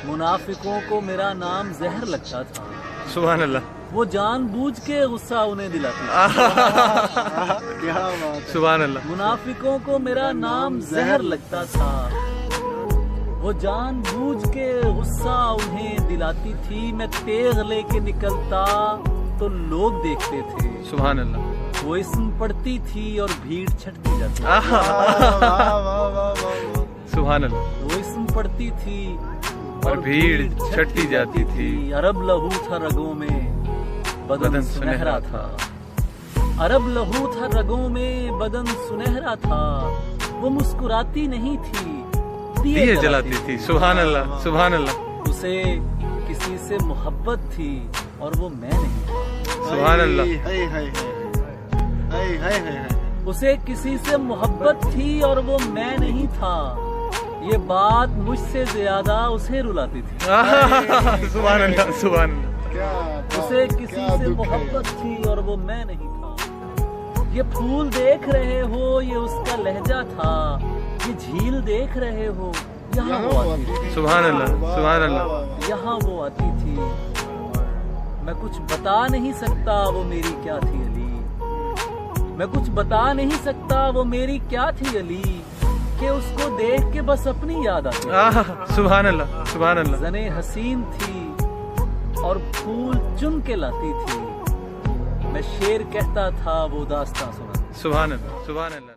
मुनाफिकों को मेरा नाम जहर लगता था। सुभान अल्लाह। वो जानबूझ के गुस्सा उन्हें दिलाती थी। क्या बात। सुभान अल्लाह। मुनाफिकों को मेरा नाम जहर लगता था। वो जानबूझ के गुस्सा उन्हें दिलाती थी। मैं तेग लेके निकलता तो लोग देखते थे। सुभान अल्लाह। वो इस्म पढ़ती थी और भीड़ छटती जाती थी। सुभान अल्लाह। वो इस्म पढ़ती थी और भीड़ छटती जाती थी। अरब लहू था रगों में, बदन सुनहरा था। अरब लहू था रगों में, बदन सुनहरा था। वो मुस्कुराती नहीं थी, दिए जलाती थी। सुभान अल्लाह। सुभान अल्लाह। उसे किसी से मोहब्बत थी और वो मैं नहीं। सुभान अल्लाह। उसे किसी से मोहब्बत थी और वो मैं नहीं था। ये बात मुझसे ज्यादा उसे रुलाती थी। सुभान अल्लाह। सुभान अल्लाह। उसे किसी से मोहब्बत थी और वो मैं नहीं था। ये फूल देख रहे हो, ये उसका लहजा था। ये झील देख रहे हो, यहाँ वो आती थी। सुभान अल्लाह। सुभान अल्लाह। यहाँ वो आती थी। मैं कुछ बता नहीं सकता वो मेरी क्या थी अली। मैं कुछ बता नहीं सकता वो मेरी क्या थी अली, कि उसको देख के बस अपनी याद आती। सुभान अल्लाह। सुभान अल्लाह। ज़ने हसीन थी और फूल चुन के लाती थी। मैं शेर कहता था, वो दास्तां सुना। सुभान अल्लाह। सुभान अल्लाह।